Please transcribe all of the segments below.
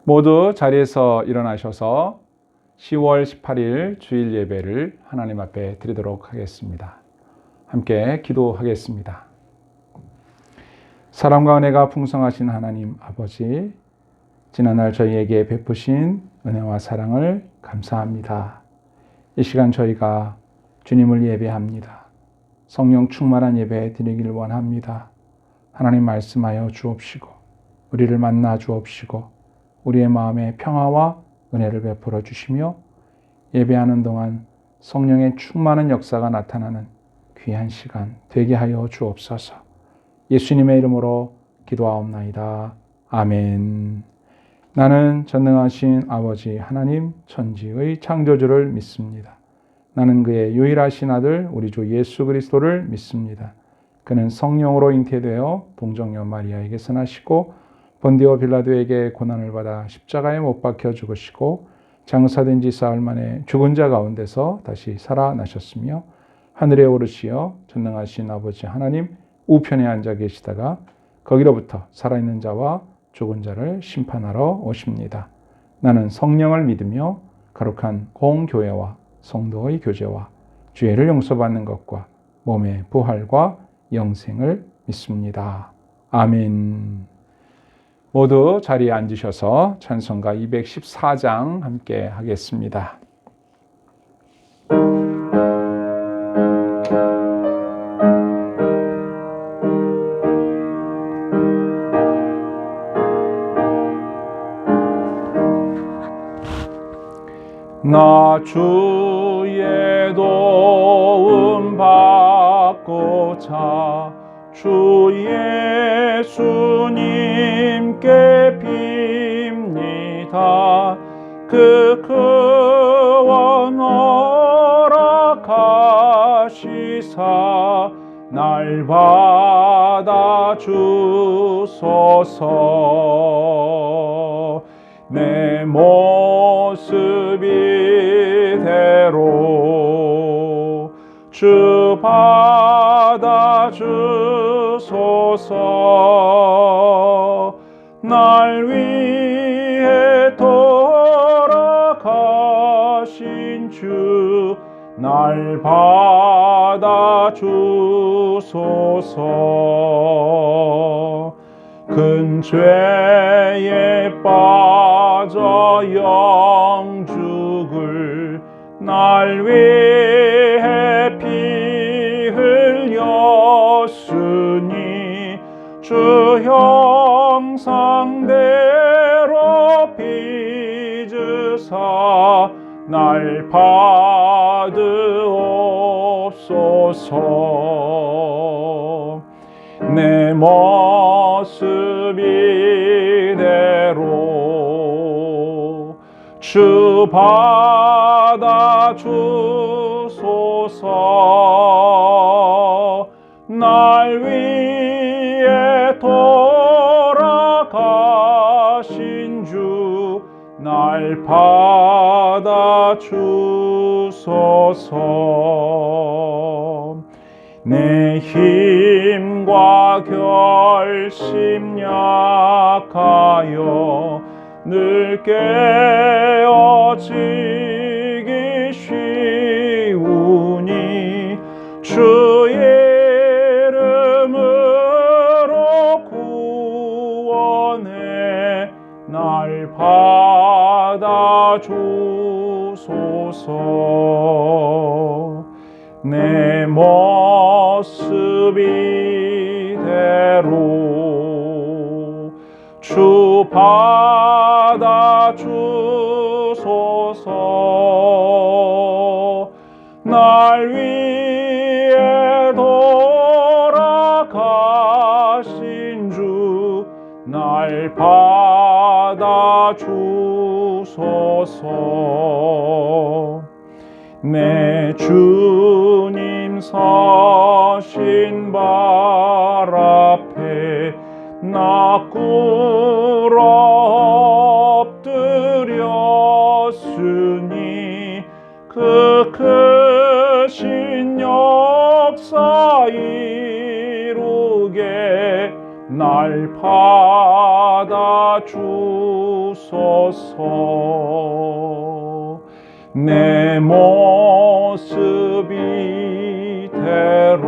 모두 자리에서 일어나셔서 10월 18일 주일 예배를 하나님 앞에 드리도록 하겠습니다. 함께 기도하겠습니다. 사랑과 은혜가 풍성하신 하나님 아버지, 지난날 저희에게 베푸신 은혜와 사랑을 감사합니다. 이 시간 저희가 주님을 예배합니다. 성령 충만한 예배 드리기를 원합니다. 하나님 말씀하여 주옵시고 우리를 만나 주옵시고 우리의 마음에 평화와 은혜를 베풀어 주시며 예배하는 동안 성령의 충만한 역사가 나타나는 귀한 시간 되게 하여 주옵소서. 예수님의 이름으로 기도하옵나이다. 아멘. 나는 전능하신 아버지 하나님 천지의 창조주를 믿습니다. 나는 그의 유일하신 아들 우리 주 예수 그리스도를 믿습니다. 그는 성령으로 잉태되어 동정녀 마리아에게서 나시고 본디오 빌라도에게 고난을 받아 십자가에 못 박혀 죽으시고 장사된 지 사흘 만에 죽은 자 가운데서 다시 살아나셨으며 하늘에 오르시어 전능하신 아버지 하나님 우편에 앉아 계시다가 거기로부터 살아있는 자와 죽은 자를 심판하러 오십니다. 나는 성령을 믿으며 거룩한 공교회와 성도의 교제와 죄를 용서받는 것과 몸의 부활과 영생을 믿습니다. 아멘. 모두 자리에 앉으셔서 찬송가 214장 함께 하겠습니다. 나 주의 도움 받고자 주 예수님께 빕니다. 그 구원 허락하시사 날 받아 주소서. 내 모습 이대로 주 받아 주소서. 날 위해 돌아가신 주 날 받아 주소서. 큰 죄에 빠져 영죽을 날 위해 피 흘렸으니 주 형상대로 빚으사 날 받으옵소서. 내 모습 이대로 주 받아 주소서. 날 위해 돌아가신 주 날 받아 주소서. 내 힘과 결심 약하여 늘 깨어지기 쉬우니 주 이름으로 구원해 날 받아 주소서. 내 모습 이대로 주 받아 주소서. 날 위해 돌아가신 주 날 받아 주소서. 내 주님 서신 발 앞에 나 꿇어 엎드렸으니 그 크신 역사 이루게 날 받아 주소서. 주옵소서. 내 모습 이대로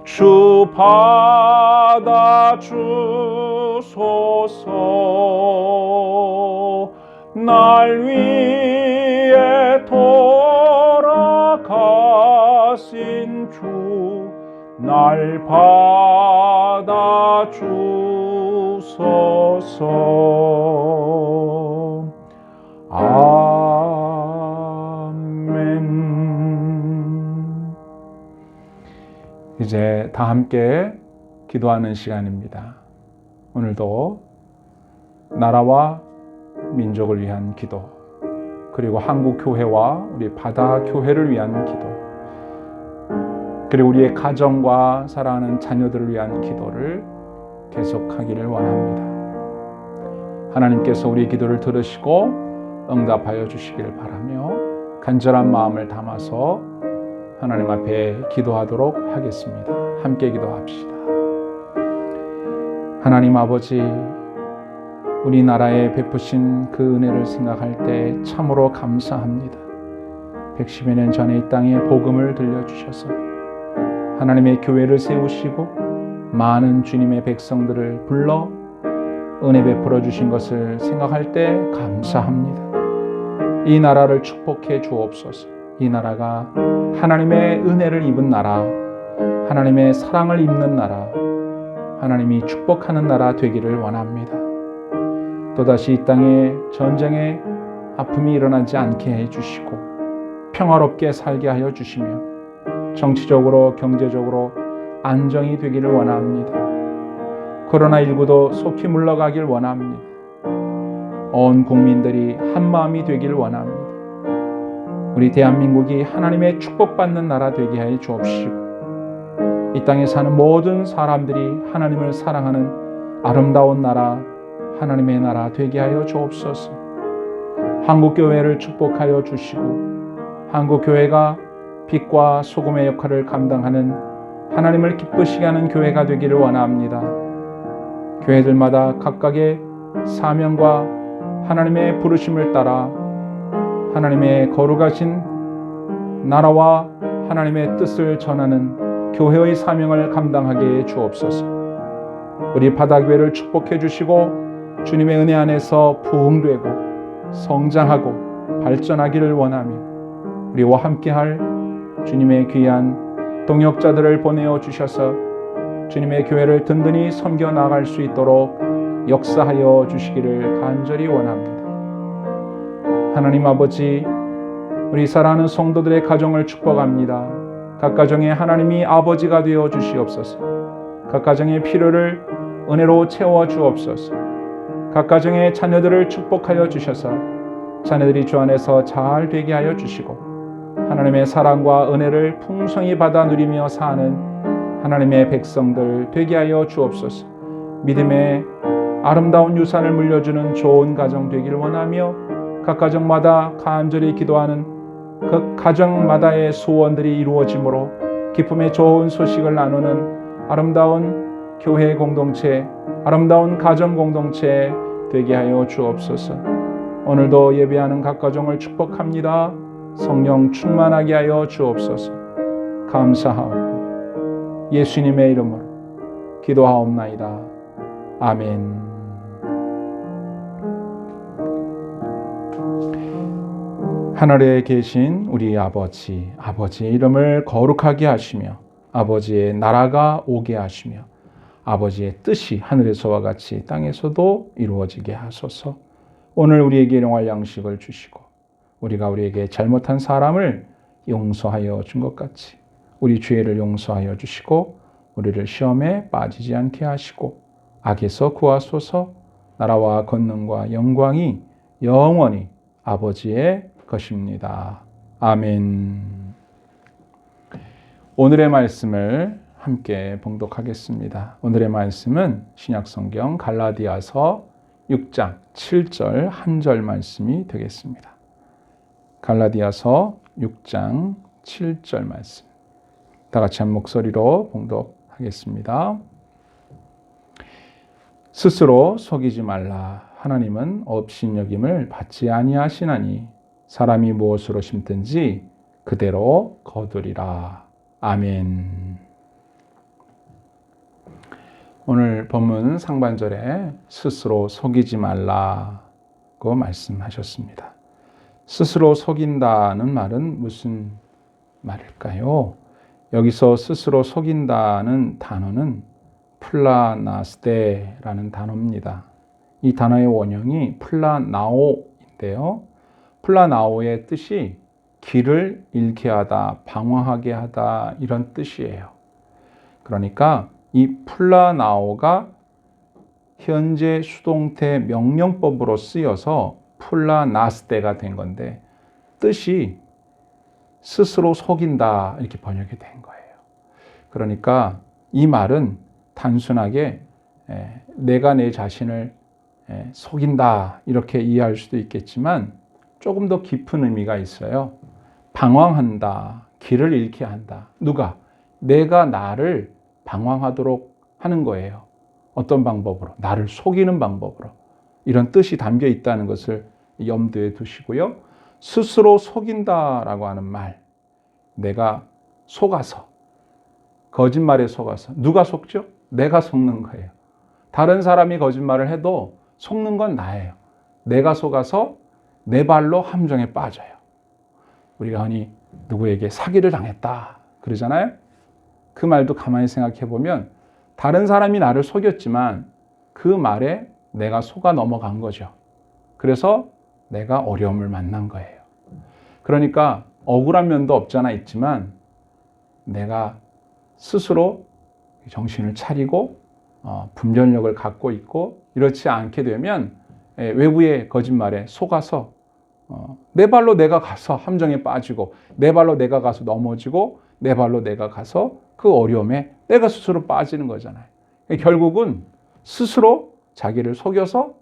주 받아주소서. 날 위해 돌아가신 주 날 받아주소서. 아멘. 이제 다 함께 기도하는 시간입니다. 오늘도 나라와 민족을 위한 기도, 그리고 한국 교회와 우리 바다 교회를 위한 기도, 그리고 우리의 가정과 사랑하는 자녀들을 위한 기도를 계속하기를 원합니다. 하나님께서 우리의 기도를 들으시고 응답하여 주시기를 바라며 간절한 마음을 담아서 하나님 앞에 기도하도록 하겠습니다. 함께 기도합시다. 하나님 아버지, 우리나라에 베푸신 그 은혜를 생각할 때 참으로 감사합니다. 110여 년 전에 이 땅에 복음을 들려주셔서 하나님의 교회를 세우시고 많은 주님의 백성들을 불러 은혜 베풀어 주신 것을 생각할 때 감사합니다. 이 나라를 축복해 주옵소서. 이 나라가 하나님의 은혜를 입은 나라, 하나님의 사랑을 입는 나라, 하나님이 축복하는 나라 되기를 원합니다. 또다시 이 땅에 전쟁의 아픔이 일어나지 않게 해주시고 평화롭게 살게 하여 주시며 정치적으로 경제적으로 안정이 되기를 원합니다. 코로나19도 속히 물러가길 원합니다. 온 국민들이 한마음이 되기를 원합니다. 우리 대한민국이 하나님의 축복받는 나라 되게 하여 주옵시고 이 땅에 사는 모든 사람들이 하나님을 사랑하는 아름다운 나라, 하나님의 나라 되게 하여 주옵소서. 한국교회를 축복하여 주시고 한국교회가 빛과 소금의 역할을 감당하는 하나님을 기쁘시게 하는 교회가 되기를 원합니다. 교회들마다 각각의 사명과 하나님의 부르심을 따라 하나님의 거룩하신 나라와 하나님의 뜻을 전하는 교회의 사명을 감당하게 해 주옵소서. 우리 바다교회를 축복해 주시고 주님의 은혜 안에서 부흥되고 성장하고 발전하기를 원하며 우리와 함께할 주님의 귀한 동역자들을 보내어 주셔서 주님의 교회를 든든히 섬겨 나갈 수 있도록 역사하여 주시기를 간절히 원합니다. 하나님 아버지, 우리 사랑하는 성도들의 가정을 축복합니다. 각 가정에 하나님이 아버지가 되어 주시옵소서. 각 가정의 필요를 은혜로 채워 주옵소서. 각 가정의 자녀들을 축복하여 주셔서 자녀들이 주 안에서 잘 되게 하여 주시고 하나님의 사랑과 은혜를 풍성히 받아 누리며 사는 하나님의 백성들 되게 하여 주옵소서. 믿음의 아름다운 유산을 물려주는 좋은 가정 되기를 원하며 각 가정마다 간절히 기도하는 그 가정마다의 소원들이 이루어지므로 기쁨의 좋은 소식을 나누는 아름다운 교회 공동체, 아름다운 가정 공동체 되게 하여 주옵소서. 오늘도 예배하는 각 가정을 축복합니다. 성령 충만하게 하여 주옵소서. 감사하고 예수님의 이름으로 기도하옵나이다. 아멘. 하늘에 계신 우리 아버지, 아버지의 이름을 거룩하게 하시며 아버지의 나라가 오게 하시며 아버지의 뜻이 하늘에서와 같이 땅에서도 이루어지게 하소서. 오늘 우리에게 일용할 양식을 주시고 우리가 우리에게 잘못한 사람을 용서하여 준 것 같이 우리 죄를 용서하여 주시고 우리를 시험에 빠지지 않게 하시고 악에서 구하소서. 나라와 권능과 영광이 영원히 아버지의 것입니다. 아멘. 오늘의 말씀을 함께 봉독하겠습니다. 오늘의 말씀은 신약성경 갈라디아서 6장 7절 한 절 말씀이 되겠습니다. 갈라디아서 6장 7절 말씀. 다 같이 한 목소리로 봉독하겠습니다. 스스로 속이지 말라. 하나님은 업신여김을 받지 아니하시나니 사람이 무엇으로 심든지 그대로 거두리라. 아멘. 오늘 본문 상반절에 스스로 속이지 말라고 말씀하셨습니다. 스스로 속인다는 말은 무슨 말일까요? 여기서 스스로 속인다는 단어는 플라나스테라는 단어입니다. 이 단어의 원형이 플라나오인데요. 플라나오의 뜻이 길을 잃게 하다, 방황하게 하다 이런 뜻이에요. 그러니까 이 플라나오가 현재 수동태 명령법으로 쓰여서 플라나스테가 된 건데 뜻이 스스로 속인다 이렇게 번역이 된 거예요. 그러니까 이 말은 단순하게 내가 내 자신을 속인다 이렇게 이해할 수도 있겠지만 조금 더 깊은 의미가 있어요. 방황한다, 길을 잃게 한다. 누가? 내가 나를 방황하도록 하는 거예요. 어떤 방법으로? 나를 속이는 방법으로. 이런 뜻이 담겨 있다는 것을 염두에 두시고요. 스스로 속인다라고 하는 말, 내가 속아서, 거짓말에 속아서. 누가 속죠? 내가 속는 거예요. 다른 사람이 거짓말을 해도 속는 건 나예요. 내가 속아서 내 발로 함정에 빠져요. 우리가 흔히 누구에게 사기를 당했다 그러잖아요. 그 말도 가만히 생각해 보면 다른 사람이 나를 속였지만 그 말에 내가 속아 넘어간 거죠. 그래서 내가 어려움을 만난 거예요. 그러니까 억울한 면도 없잖아 있지만 내가 스스로 정신을 차리고 분별력을 갖고 있고 이렇지 않게 되면 외부의 거짓말에 속아서 내 발로 내가 가서 함정에 빠지고 내 발로 내가 가서 넘어지고 내 발로 내가 가서 그 어려움에 내가 스스로 빠지는 거잖아요. 결국은 스스로 자기를 속여서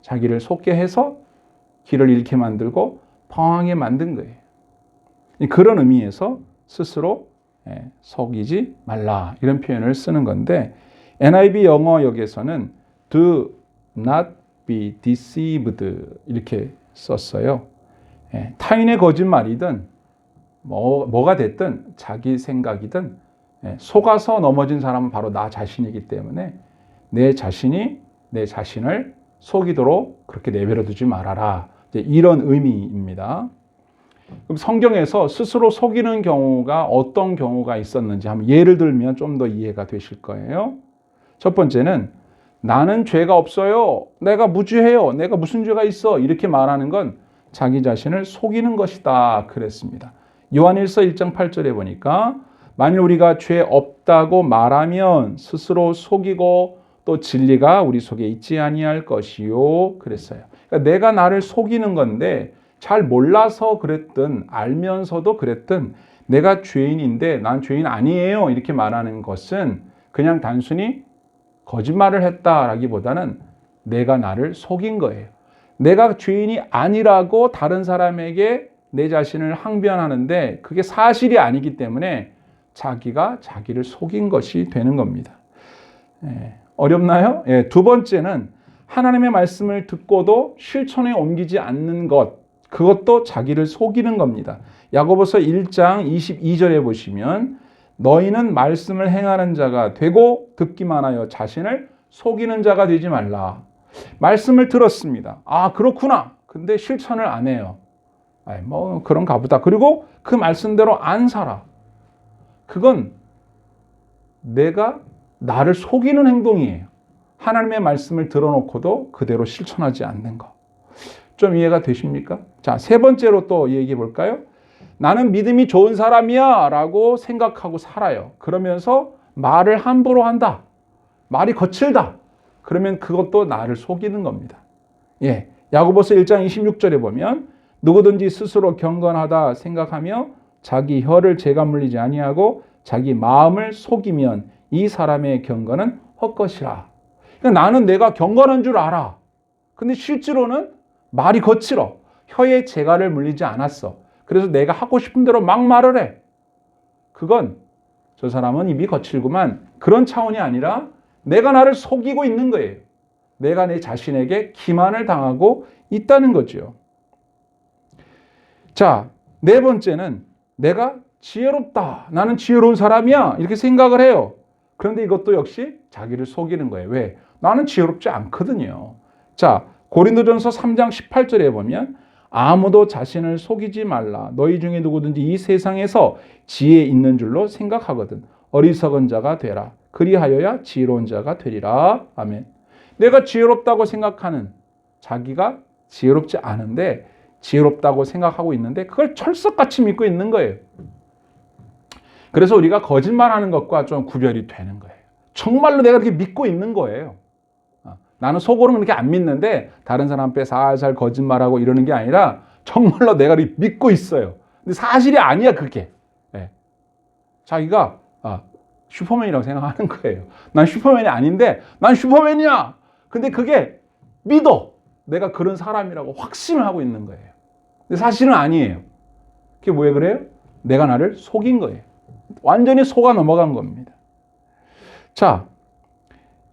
자기를 속게 해서 길을 잃게 만들고 방황하게 만든 거예요. 그런 의미에서 스스로 속이지 말라 이런 표현을 쓰는 건데 NIV 영어역에서는 do not be deceived 이렇게 썼어요. 타인의 거짓말이든 뭐가 됐든 자기 생각이든 속아서 넘어진 사람은 바로 나 자신이기 때문에 내 자신이 내 자신을 속이도록 그렇게 내버려 두지 말아라. 이런 의미입니다. 그럼 성경에서 스스로 속이는 경우가 어떤 경우가 있었는지 한번 예를 들면 좀 더 이해가 되실 거예요. 첫 번째는 나는 죄가 없어요. 내가 무죄해요. 내가 무슨 죄가 있어. 이렇게 말하는 건 자기 자신을 속이는 것이다 그랬습니다. 요한일서 1장 8절에 보니까 만일 우리가 죄 없다고 말하면 스스로 속이고 또 진리가 우리 속에 있지 아니할 것이요 그랬어요. 그러니까 내가 나를 속이는 건데 잘 몰라서 그랬든 알면서도 그랬든 내가 죄인인데 난 죄인 아니에요 이렇게 말하는 것은 그냥 단순히 거짓말을 했다라기보다는 내가 나를 속인 거예요. 내가 죄인이 아니라고 다른 사람에게 내 자신을 항변하는데 그게 사실이 아니기 때문에 자기가 자기를 속인 것이 되는 겁니다. 어렵나요? 두 번째는 하나님의 말씀을 듣고도 실천에 옮기지 않는 것, 그것도 자기를 속이는 겁니다. 야고보서 1장 22절에 보시면 너희는 말씀을 행하는 자가 되고 듣기만 하여 자신을 속이는 자가 되지 말라. 말씀을 들었습니다. 아, 그렇구나. 근데 실천을 안 해요. 뭐 그런가 보다. 그리고 그 말씀대로 안 살아. 그건 내가 나를 속이는 행동이에요. 하나님의 말씀을 들어놓고도 그대로 실천하지 않는 거. 좀 이해가 되십니까? 자, 세 번째로 또 얘기해 볼까요? 나는 믿음이 좋은 사람이야 라고 생각하고 살아요. 그러면서 말을 함부로 한다. 말이 거칠다. 그러면 그것도 나를 속이는 겁니다. 야고보서 1장 26절에 보면 누구든지 스스로 경건하다 생각하며 자기 혀를 재가 물리지 아니하고 자기 마음을 속이면 이 사람의 경건은 헛것이라. 그러니까 나는 내가 경건한 줄 알아. 근데 실제로는 말이 거칠어. 혀에 재갈을 물리지 않았어. 그래서 내가 하고 싶은 대로 막 말을 해. 그건 저 사람은 입이 거칠구만. 그런 차원이 아니라 내가 나를 속이고 있는 거예요. 내가 내 자신에게 기만을 당하고 있다는 거죠. 자, 네 번째는 내가 지혜롭다. 나는 지혜로운 사람이야. 이렇게 생각을 해요. 그런데 이것도 역시 자기를 속이는 거예요. 왜? 나는 지혜롭지 않거든요. 자, 고린도전서 3장 18절에 보면 아무도 자신을 속이지 말라. 너희 중에 누구든지 이 세상에서 지혜 있는 줄로 생각하거든. 어리석은 자가 되라. 그리하여야 지혜로운 자가 되리라. 아멘. 내가 지혜롭다고 생각하는 자기가 지혜롭지 않은데 지혜롭다고 생각하고 있는데 그걸 철석같이 믿고 있는 거예요. 그래서 우리가 거짓말하는 것과 좀 구별이 되는 거예요. 정말로 내가 그렇게 믿고 있는 거예요. 나는 속으로는 그렇게 안 믿는데 다른 사람 앞에 살살 거짓말하고 이러는 게 아니라 정말로 내가 믿고 있어요. 근데 사실이 아니야 그게. 네. 자기가 슈퍼맨이라고 생각하는 거예요. 난 슈퍼맨이 아닌데 난 슈퍼맨이야. 근데 그게 믿어. 내가 그런 사람이라고 확신을 하고 있는 거예요. 근데 사실은 아니에요. 그게 왜 그래요? 내가 나를 속인 거예요. 완전히 속아 넘어간 겁니다. 자,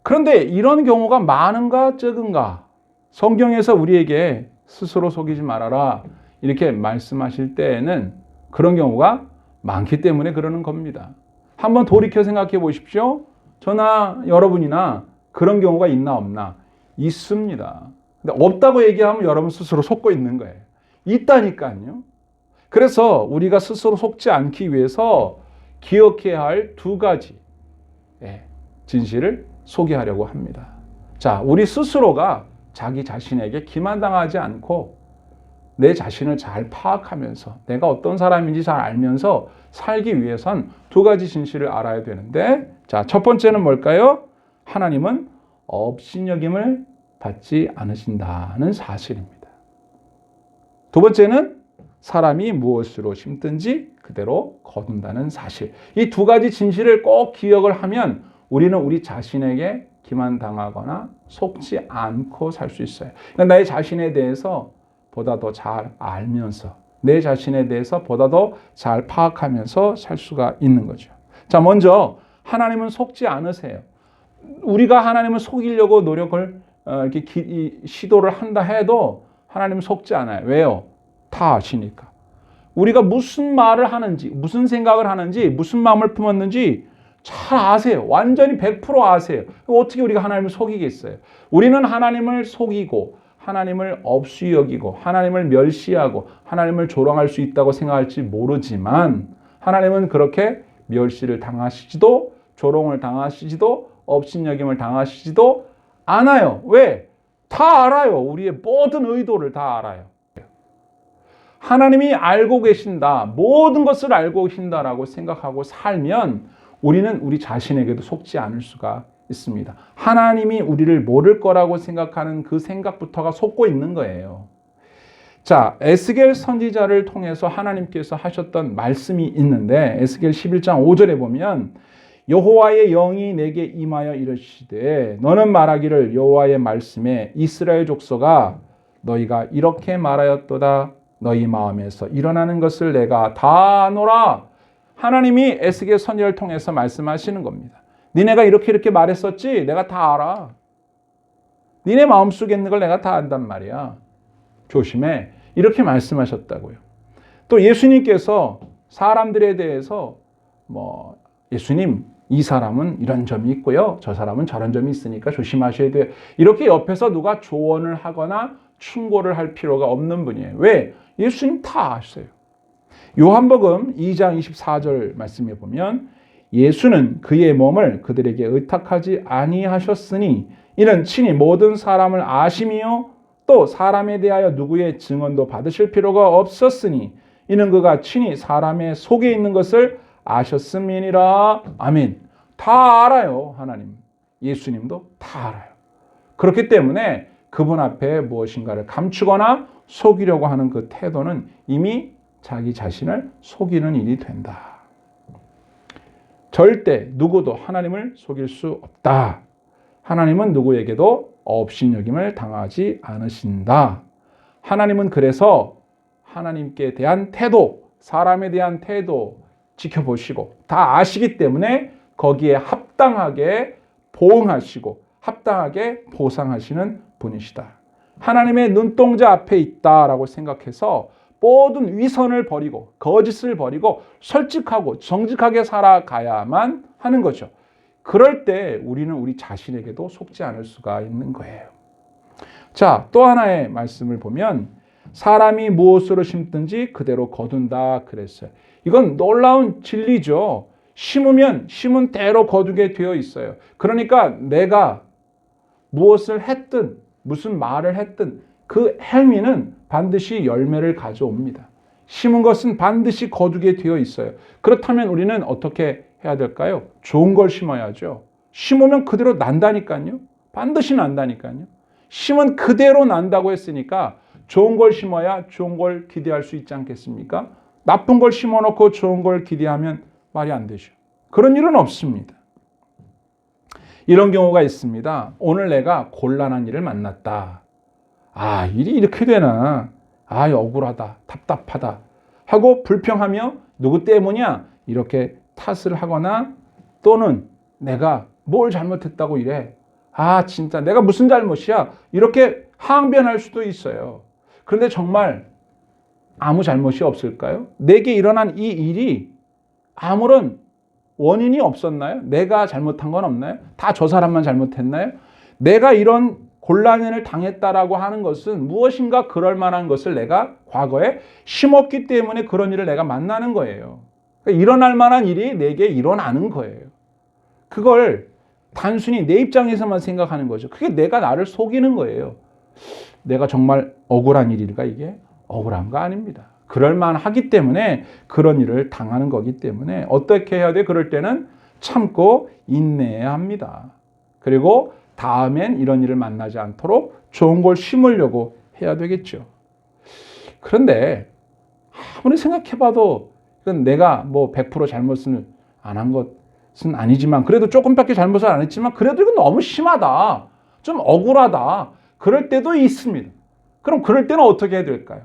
그런데 이런 경우가 많은가 적은가? 성경에서 우리에게 스스로 속이지 말아라 이렇게 말씀하실 때에는 그런 경우가 많기 때문에 그러는 겁니다. 한번 돌이켜 생각해 보십시오. 저나 여러분이나 그런 경우가 있나 없나? 있습니다. 근데 없다고 얘기하면 여러분 스스로 속고 있는 거예요. 있다니까요. 그래서 우리가 스스로 속지 않기 위해서 기억해야 할 두 가지 진실을 소개하려고 합니다. 자, 우리 스스로가 자기 자신에게 기만당하지 않고 내 자신을 잘 파악하면서 내가 어떤 사람인지 잘 알면서 살기 위해선 두 가지 진실을 알아야 되는데, 자, 첫 번째는 뭘까요? 하나님은 업신여김을 받지 않으신다는 사실입니다. 두 번째는 사람이 무엇으로 심든지 그대로 거둔다는 사실. 이 두 가지 진실을 꼭 기억을 하면 우리는 우리 자신에게 기만당하거나 속지 않고 살 수 있어요. 그러니까 나의 자신에 대해서 보다 더 잘 알면서 내 자신에 대해서 보다 더 잘 파악하면서 살 수가 있는 거죠. 자, 먼저 하나님은 속지 않으세요. 우리가 하나님을 속이려고 노력을 이렇게 시도를 한다 해도 하나님은 속지 않아요. 왜요? 다 아시니까. 우리가 무슨 말을 하는지, 무슨 생각을 하는지, 무슨 마음을 품었는지 잘 아세요. 완전히 100% 아세요. 어떻게 우리가 하나님을 속이겠어요? 우리는 하나님을 속이고 하나님을 없이 여기고 하나님을 멸시하고 하나님을 조롱할 수 있다고 생각할지 모르지만 하나님은 그렇게 멸시를 당하시지도 조롱을 당하시지도 업신여김을 당하시지도 않아요. 왜? 다 알아요. 우리의 모든 의도를 다 알아요. 하나님이 알고 계신다, 모든 것을 알고 계신다라고 생각하고 살면 우리는 우리 자신에게도 속지 않을 수가 있습니다. 하나님이 우리를 모를 거라고 생각하는 그 생각부터가 속고 있는 거예요. 자, 에스겔 선지자를 통해서 하나님께서 하셨던 말씀이 있는데 에스겔 11장 5절에 보면 여호와의 영이 내게 임하여 이르시되 너는 말하기를 여호와의 말씀에 이스라엘 족속아 너희가 이렇게 말하였도다. 너희 마음에서 일어나는 것을 내가 다 아노라. 하나님이 에스겔 선지자를 통해서 말씀하시는 겁니다. 니네가 이렇게 말했었지? 내가 다 알아. 니네 마음속에 있는 걸 내가 다 안단 말이야. 조심해. 이렇게 말씀하셨다고요. 또 예수님께서 사람들에 대해서 예수님 이 사람은 이런 점이 있고요. 저 사람은 저런 점이 있으니까 조심하셔야 돼요. 이렇게 옆에서 누가 조언을 하거나 충고를 할 필요가 없는 분이에요. 왜? 예수님 다 아셔요. 요한복음 2장 24절 말씀에 보면 예수는 그의 몸을 그들에게 의탁하지 아니하셨으니 이는 친히 모든 사람을 아심이요 또 사람에 대하여 누구의 증언도 받으실 필요가 없었으니 이는 그가 친히 사람의 속에 있는 것을 아셨음이니라. 아멘. 다 알아요. 하나님. 예수님도 다 알아요. 그렇기 때문에 그분 앞에 무엇인가를 감추거나 속이려고 하는 그 태도는 이미 자기 자신을 속이는 일이 된다. 절대 누구도 하나님을 속일 수 없다. 하나님은 누구에게도 업신여김을 당하지 않으신다. 하나님은 그래서 하나님께 대한 태도, 사람에 대한 태도 지켜보시고 다 아시기 때문에 거기에 합당하게 보응하시고 합당하게 보상하시는 분이시다. 하나님의 눈동자 앞에 있다라고 생각해서 모든 위선을 버리고 거짓을 버리고 솔직하고 정직하게 살아가야만 하는 거죠. 그럴 때 우리는 우리 자신에게도 속지 않을 수가 있는 거예요. 자, 또 하나의 말씀을 보면 사람이 무엇으로 심든지 그대로 거둔다 그랬어요. 이건 놀라운 진리죠. 심으면 심은 대로 거두게 되어 있어요. 그러니까 내가 무엇을 했든 무슨 말을 했든 그 행위는 반드시 열매를 가져옵니다. 심은 것은 반드시 거두게 되어 있어요. 그렇다면 우리는 어떻게 해야 될까요? 좋은 걸 심어야죠. 심으면 그대로 난다니까요. 반드시 난다니까요. 심은 그대로 난다고 했으니까 좋은 걸 심어야 좋은 걸 기대할 수 있지 않겠습니까? 나쁜 걸 심어놓고 좋은 걸 기대하면 말이 안 되죠. 그런 일은 없습니다. 이런 경우가 있습니다. 오늘 내가 곤란한 일을 만났다. 아, 일이 이렇게 되나? 아, 억울하다. 답답하다. 하고 불평하며 누구 때문이야? 이렇게 탓을 하거나 또는 내가 뭘 잘못했다고 이래. 아, 진짜 내가 무슨 잘못이야? 이렇게 항변할 수도 있어요. 그런데 정말 아무 잘못이 없을까요? 내게 일어난 이 일이 아무런 원인이 없었나요? 내가 잘못한 건 없나요? 다 저 사람만 잘못했나요? 내가 이런 곤란을 당했다라고 하는 것은 무엇인가 그럴 만한 것을 내가 과거에 심었기 때문에 그런 일을 내가 만나는 거예요. 그러니까 일어날 만한 일이 내게 일어나는 거예요. 그걸 단순히 내 입장에서만 생각하는 거죠. 그게 내가 나를 속이는 거예요. 내가 정말 억울한 일일까 이게? 억울한 거 아닙니다. 그럴 만하기 때문에 그런 일을 당하는 거기 때문에 어떻게 해야 돼? 그럴 때는 참고 인내해야 합니다. 그리고 다음엔 이런 일을 만나지 않도록 좋은 걸 심으려고 해야 되겠죠. 그런데 아무리 생각해봐도 이건 내가 뭐 100% 잘못을 안 한 것은 아니지만 그래도 조금밖에 잘못을 안 했지만 그래도 이건 너무 심하다. 좀 억울하다. 그럴 때도 있습니다. 그럼 그럴 때는 어떻게 해야 될까요?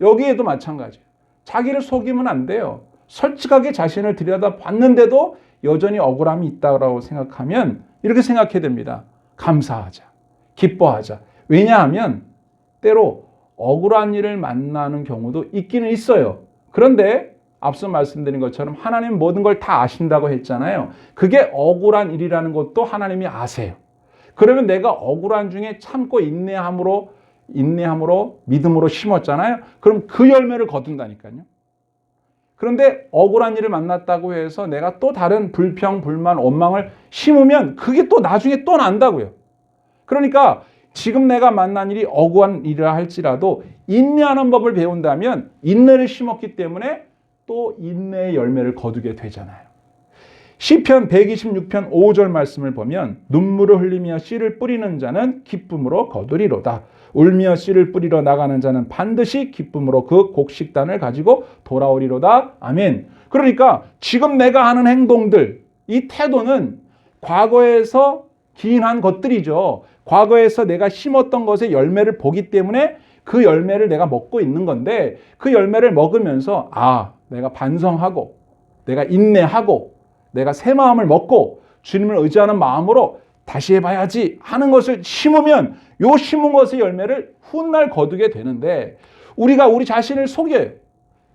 여기에도 마찬가지예요. 자기를 속이면 안 돼요. 솔직하게 자신을 들여다봤는데도 여전히 억울함이 있다고 생각하면 이렇게 생각해야 됩니다. 감사하자. 기뻐하자. 왜냐하면 때로 억울한 일을 만나는 경우도 있기는 있어요. 그런데 앞서 말씀드린 것처럼 하나님은 모든 걸 다 아신다고 했잖아요. 그게 억울한 일이라는 것도 하나님이 아세요. 그러면 내가 억울한 중에 참고 인내함으로 믿음으로 심었잖아요. 그럼 그 열매를 거둔다니까요. 그런데 억울한 일을 만났다고 해서 내가 또 다른 불평, 불만, 원망을 심으면 그게 또 나중에 또 난다고요. 그러니까 지금 내가 만난 일이 억울한 일이라 할지라도 인내하는 법을 배운다면 인내를 심었기 때문에 또 인내의 열매를 거두게 되잖아요. 시편 126편 5절 말씀을 보면 눈물을 흘리며 씨를 뿌리는 자는 기쁨으로 거두리로다. 울며 씨를 뿌리러 나가는 자는 반드시 기쁨으로 그 곡식단을 가지고 돌아오리로다. 아멘. 그러니까 지금 내가 하는 행동들, 이 태도는 과거에서 기인한 것들이죠. 과거에서 내가 심었던 것의 열매를 보기 때문에 그 열매를 내가 먹고 있는 건데 그 열매를 먹으면서 내가 반성하고 내가 인내하고 내가 새 마음을 먹고 주님을 의지하는 마음으로 다시 해봐야지 하는 것을 심으면 요 심은 것의 열매를 훗날 거두게 되는데 우리가 우리 자신을 속여요.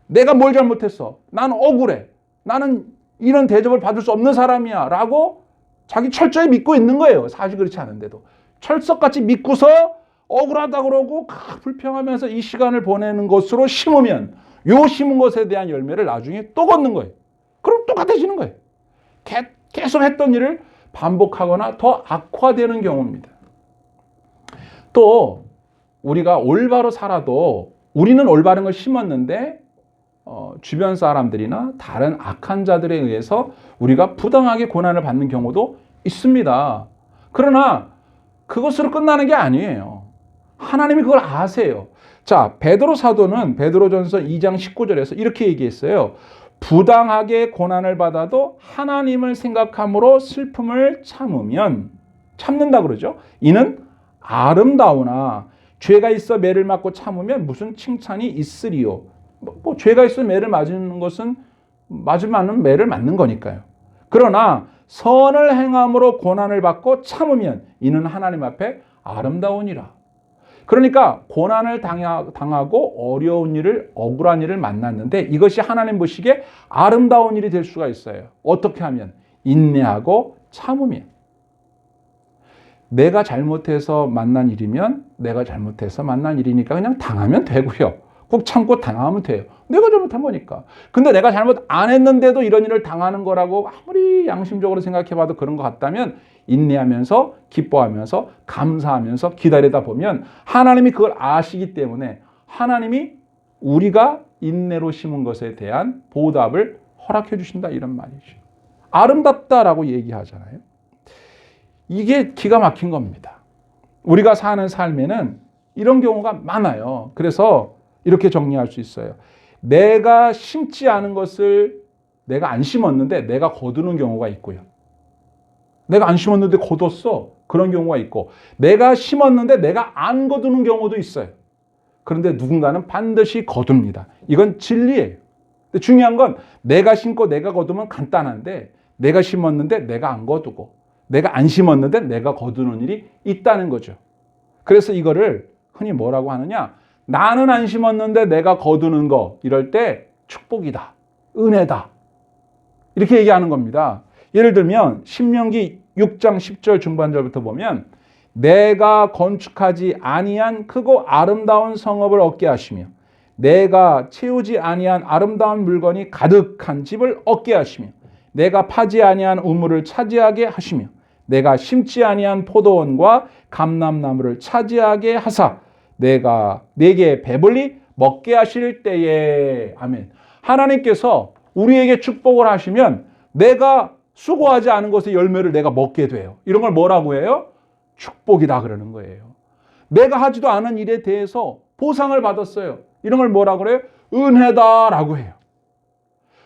내가 뭘 잘못했어? 나는 억울해. 나는 이런 대접을 받을 수 없는 사람이야 라고 자기 철저히 믿고 있는 거예요. 사실 그렇지 않은데도. 철석같이 믿고서 억울하다고 그러고 불평하면서 이 시간을 보내는 것으로 심으면 요 심은 것에 대한 열매를 나중에 또 걷는 거예요. 그럼 똑같아지는 거예요. 계속 했던 일을 반복하거나 더 악화되는 경우입니다. 또 우리가 올바로 살아도 우리는 올바른 걸 심었는데 주변 사람들이나 다른 악한 자들에 의해서 우리가 부당하게 고난을 받는 경우도 있습니다. 그러나 그것으로 끝나는 게 아니에요. 하나님이 그걸 아세요. 자, 베드로 사도는 베드로전서 2장 19절에서 이렇게 얘기했어요. 부당하게 고난을 받아도 하나님을 생각함으로 슬픔을 참는다 그러죠. 이는 아름다우나 죄가 있어 매를 맞고 참으면 무슨 칭찬이 있으리요. 죄가 있어 매를 맞는 것은 맞으면 매를 맞는 거니까요. 그러나 선을 행함으로 고난을 받고 참으면 이는 하나님 앞에 아름다우니라. 그러니까 고난을 당하고 어려운 일을, 억울한 일을 만났는데 이것이 하나님 보시기에 아름다운 일이 될 수가 있어요. 어떻게 하면? 인내하고 참으면. 내가 잘못해서 만난 일이면 내가 잘못해서 만난 일이니까 그냥 당하면 되고요. 꼭 참고 당하면 돼요. 내가 잘못한 거니까. 근데 내가 잘못 안 했는데도 이런 일을 당하는 거라고 아무리 양심적으로 생각해봐도 그런 것 같다면 인내하면서 기뻐하면서 감사하면서 기다리다 보면 하나님이 그걸 아시기 때문에 하나님이 우리가 인내로 심은 것에 대한 보답을 허락해 주신다 이런 말이죠. 아름답다라고 얘기하잖아요. 이게 기가 막힌 겁니다. 우리가 사는 삶에는 이런 경우가 많아요. 그래서 이렇게 정리할 수 있어요. 내가 심지 않은 것을 내가 안 심었는데 내가 거두는 경우가 있고요. 내가 안 심었는데 거뒀어. 그런 경우가 있고 내가 심었는데 내가 안 거두는 경우도 있어요. 그런데 누군가는 반드시 거둡니다. 이건 진리예요. 근데 중요한 건 내가 심고 내가 거두면 간단한데 내가 심었는데 내가 안 거두고 내가 안 심었는데 내가 거두는 일이 있다는 거죠. 그래서 이거를 흔히 뭐라고 하느냐? 나는 안 심었는데 내가 거두는 거 이럴 때 축복이다. 은혜다. 이렇게 얘기하는 겁니다. 예를 들면 신명기 6장 10절 중반절부터 보면 내가 건축하지 아니한 크고 아름다운 성읍을 얻게 하시며 내가 채우지 아니한 아름다운 물건이 가득한 집을 얻게 하시며 내가 파지 아니한 우물을 차지하게 하시며 내가 심지 아니한 포도원과 감람나무를 차지하게 하사 내가 내게 배불리 먹게 하실 때에 아멘. 하나님께서 우리에게 축복을 하시면 내가 수고하지 않은 것의 열매를 내가 먹게 돼요. 이런 걸 뭐라고 해요? 축복이다 그러는 거예요. 내가 하지도 않은 일에 대해서 보상을 받았어요. 이런 걸 뭐라고 그래요? 은혜다라고 해요.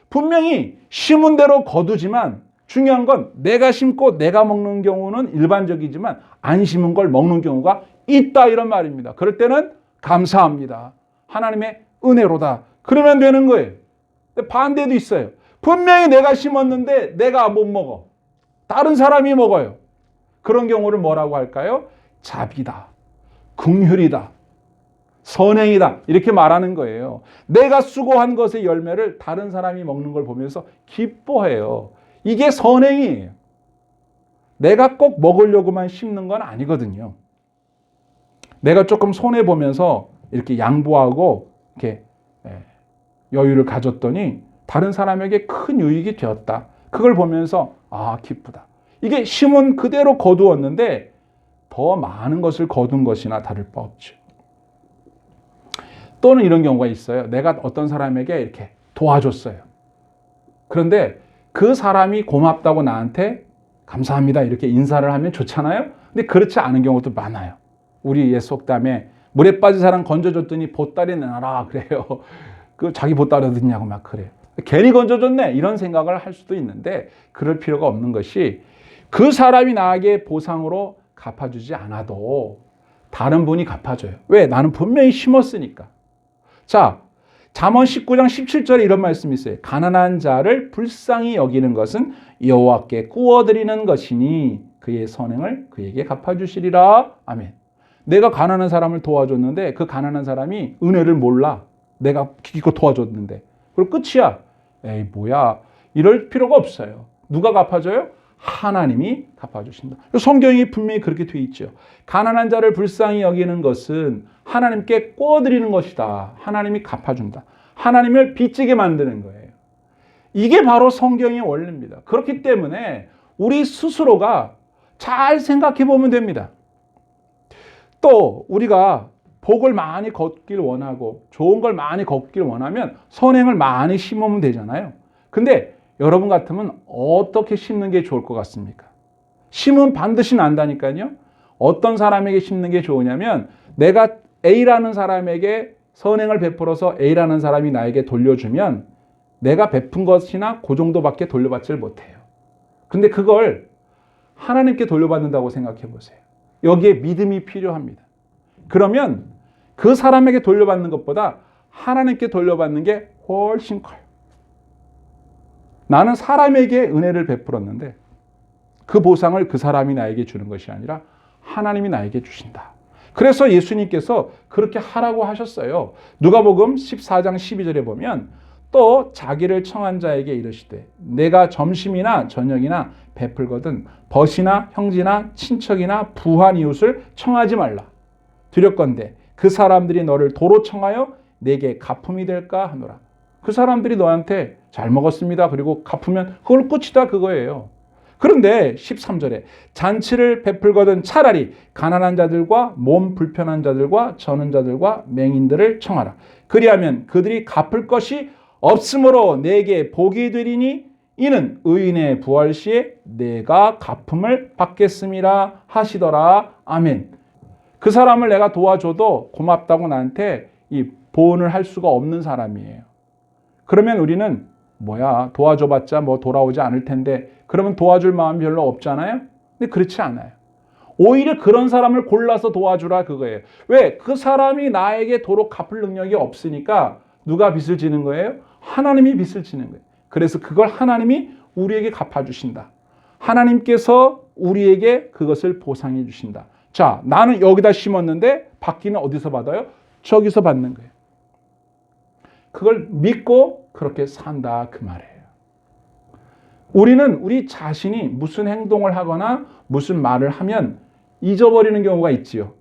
분명히 심은 대로 거두지만 중요한 건 내가 심고 내가 먹는 경우는 일반적이지만 안 심은 걸 먹는 경우가 있다 이런 말입니다. 그럴 때는 감사합니다. 하나님의 은혜로다. 그러면 되는 거예요. 근데 반대도 있어요. 분명히 내가 심었는데 내가 못 먹어. 다른 사람이 먹어요. 그런 경우를 뭐라고 할까요? 자비다. 긍휼이다. 선행이다. 이렇게 말하는 거예요. 내가 수고한 것의 열매를 다른 사람이 먹는 걸 보면서 기뻐해요. 이게 선행이에요. 내가 꼭 먹으려고만 심는 건 아니거든요. 내가 조금 손해보면서 이렇게 양보하고 이렇게 여유를 가졌더니 다른 사람에게 큰 유익이 되었다. 그걸 보면서 아 기쁘다. 이게 심은 그대로 거두었는데 더 많은 것을 거둔 것이나 다를 바 없죠. 또는 이런 경우가 있어요. 내가 어떤 사람에게 이렇게 도와줬어요. 그런데 그 사람이 고맙다고 나한테 감사합니다 이렇게 인사를 하면 좋잖아요. 근데 그렇지 않은 경우도 많아요. 우리 옛 속담에 물에 빠진 사람 건져줬더니 보따리 내놔라 그래요. 그 자기 보따리 어딨냐고 막 그래요. 괜히 건져줬네 이런 생각을 할 수도 있는데 그럴 필요가 없는 것이 그 사람이 나에게 보상으로 갚아주지 않아도 다른 분이 갚아줘요. 왜? 나는 분명히 심었으니까. 자, 잠언 19장 17절에 이런 말씀이 있어요. 가난한 자를 불쌍히 여기는 것은 여호와께 구워드리는 것이니 그의 선행을 그에게 갚아주시리라. 아멘. 내가 가난한 사람을 도와줬는데 그 가난한 사람이 은혜를 몰라. 내가 기껏 도와줬는데. 그리고 끝이야. 에이 뭐야. 이럴 필요가 없어요. 누가 갚아줘요? 하나님이 갚아주신다. 성경이 분명히 그렇게 돼 있죠. 가난한 자를 불쌍히 여기는 것은 하나님께 구워드리는 것이다. 하나님이 갚아준다. 하나님을 빚지게 만드는 거예요. 이게 바로 성경의 원리입니다. 그렇기 때문에 우리 스스로가 잘 생각해 보면 됩니다. 또 우리가 복을 많이 걷길 원하고 좋은 걸 많이 걷길 원하면 선행을 많이 심으면 되잖아요. 근데 여러분 같으면 어떻게 심는 게 좋을 것 같습니까? 심은 반드시 난다니까요. 어떤 사람에게 심는 게 좋으냐면 내가 A라는 사람에게 선행을 베풀어서 A라는 사람이 나에게 돌려주면 내가 베푼 것이나 그 정도밖에 돌려받지를 못해요. 근데 그걸 하나님께 돌려받는다고 생각해 보세요. 여기에 믿음이 필요합니다. 그러면 그 사람에게 돌려받는 것보다 하나님께 돌려받는 게 훨씬 커요. 나는 사람에게 은혜를 베풀었는데 그 보상을 그 사람이 나에게 주는 것이 아니라 하나님이 나에게 주신다. 그래서 예수님께서 그렇게 하라고 하셨어요. 누가복음 14장 12절에 보면 또 자기를 청한 자에게 이르시되 내가 점심이나 저녁이나 베풀거든 벗이나 형제나 친척이나 부한 이웃을 청하지 말라. 두렵건대 그 사람들이 너를 도로 청하여 내게 갚음이 될까 하노라. 그 사람들이 너한테 잘 먹었습니다. 그리고 갚으면 그걸 끝이다 그거예요. 그런데 13절에 잔치를 베풀거든 차라리 가난한 자들과 몸 불편한 자들과 저는 자들과 맹인들을 청하라. 그리하면 그들이 갚을 것이 없으므로 내게 복이 되리니 이는 의인의 부활 시에 내가 갚음을 받겠음이라 하시더라. 아멘. 그 사람을 내가 도와줘도 고맙다고 나한테 이 보온을 할 수가 없는 사람이에요. 그러면 우리는 뭐야 도와줘봤자 뭐 돌아오지 않을 텐데 그러면 도와줄 마음이 별로 없잖아요. 근데 그렇지 않아요. 오히려 그런 사람을 골라서 도와주라 그거예요. 왜? 그 사람이 나에게 도로 갚을 능력이 없으니까 누가 빚을 지는 거예요? 하나님이 빚을 지는 거예요. 그래서 그걸 하나님이 우리에게 갚아주신다. 하나님께서 우리에게 그것을 보상해 주신다. 자, 나는 여기다 심었는데 받기는 어디서 받아요? 저기서 받는 거예요. 그걸 믿고 그렇게 산다 그 말이에요. 우리는 우리 자신이 무슨 행동을 하거나 무슨 말을 하면 잊어버리는 경우가 있지요.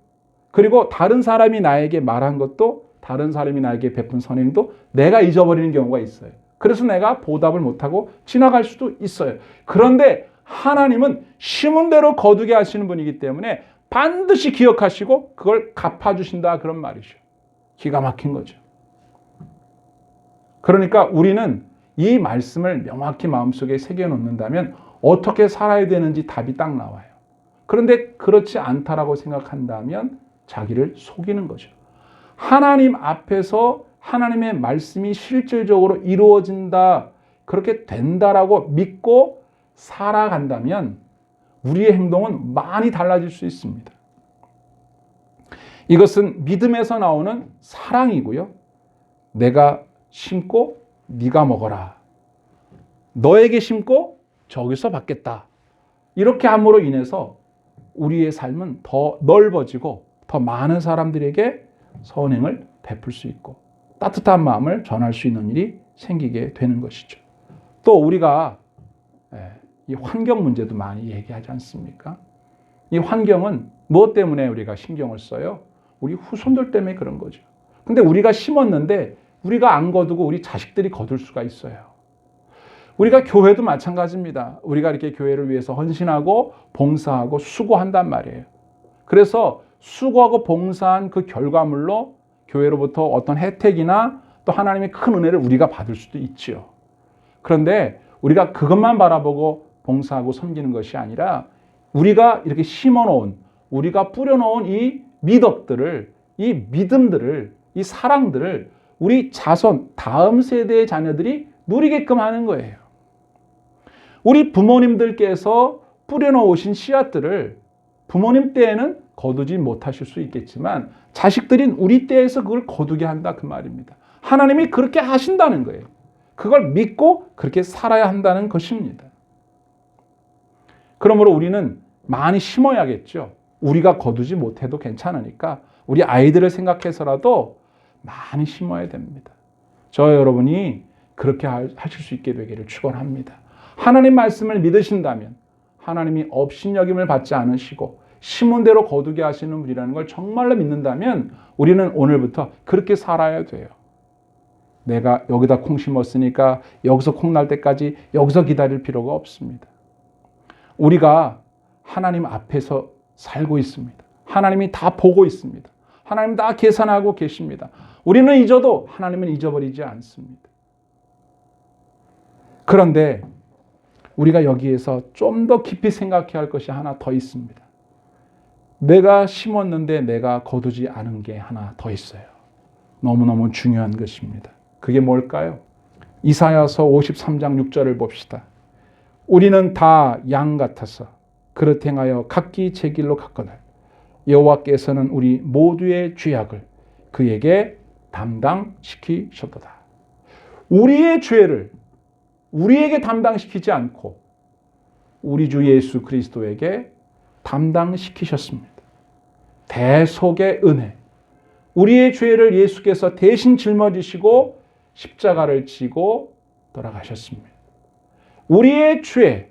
그리고 다른 사람이 나에게 말한 것도 다른 사람이 나에게 베푼 선행도 내가 잊어버리는 경우가 있어요. 그래서 내가 보답을 못하고 지나갈 수도 있어요. 그런데 하나님은 심은 대로 거두게 하시는 분이기 때문에 반드시 기억하시고 그걸 갚아주신다 그런 말이죠. 기가 막힌 거죠. 그러니까 우리는 이 말씀을 명확히 마음속에 새겨놓는다면 어떻게 살아야 되는지 답이 딱 나와요. 그런데 그렇지 않다라고 생각한다면 자기를 속이는 거죠. 하나님 앞에서 하나님의 말씀이 실질적으로 이루어진다, 그렇게 된다라고 믿고 살아간다면 우리의 행동은 많이 달라질 수 있습니다. 이것은 믿음에서 나오는 사랑이고요. 내가 심고 네가 먹어라. 너에게 심고 저기서 받겠다. 이렇게 함으로 인해서 우리의 삶은 더 넓어지고 더 많은 사람들에게 선행을 베풀 수 있고 따뜻한 마음을 전할 수 있는 일이 생기게 되는 것이죠. 또 우리가 이 환경 문제도 많이 얘기하지 않습니까? 이 환경은 무엇 때문에 우리가 신경을 써요? 우리 후손들 때문에 그런 거죠. 근데 우리가 심었는데 우리가 안 거두고 우리 자식들이 거둘 수가 있어요. 우리가 교회도 마찬가지입니다. 우리가 이렇게 교회를 위해서 헌신하고 봉사하고 수고한단 말이에요. 그래서 수고하고 봉사한 그 결과물로 교회로부터 어떤 혜택이나 또 하나님의 큰 은혜를 우리가 받을 수도 있지요. 그런데 우리가 그것만 바라보고 봉사하고 섬기는 것이 아니라 우리가 이렇게 심어놓은, 우리가 뿌려놓은 이 미덕들을, 이 믿음들을, 이 사랑들을 우리 자손, 다음 세대의 자녀들이 누리게끔 하는 거예요. 우리 부모님들께서 뿌려놓으신 씨앗들을 부모님 때에는 거두지 못하실 수 있겠지만 자식들인 우리 때에서 그걸 거두게 한다 그 말입니다. 하나님이 그렇게 하신다는 거예요. 그걸 믿고 그렇게 살아야 한다는 것입니다. 그러므로 우리는 많이 심어야겠죠. 우리가 거두지 못해도 괜찮으니까 우리 아이들을 생각해서라도 많이 심어야 됩니다. 저 여러분이 그렇게 하실 수 있게 되기를 축원합니다. 하나님 말씀을 믿으신다면 하나님이 업신여김을 받지 않으시고 심은 대로 거두게 하시는 분이라는 걸 정말로 믿는다면 우리는 오늘부터 그렇게 살아야 돼요. 내가 여기다 콩 심었으니까 여기서 콩 날 때까지 여기서 기다릴 필요가 없습니다. 우리가 하나님 앞에서 살고 있습니다. 하나님이 다 보고 있습니다. 하나님 다 계산하고 계십니다. 우리는 잊어도 하나님은 잊어버리지 않습니다. 그런데 우리가 여기에서 좀 더 깊이 생각해야 할 것이 하나 더 있습니다. 내가 심었는데 내가 거두지 않은 게 하나 더 있어요. 너무너무 중요한 것입니다. 그게 뭘까요? 이사야서 53장 6절을 봅시다. 우리는 다 양 같아서 그릇 행하여 각기 제 길로 갔거늘 여호와께서는 우리 모두의 죄악을 그에게 담당시키셨도다. 우리의 죄를 우리에게 담당시키지 않고 우리 주 예수 그리스도에게 담당시키셨습니다. 대속의 은혜. 우리의 죄를 예수께서 대신 짊어지시고 십자가를 지고 돌아가셨습니다. 우리의 죄,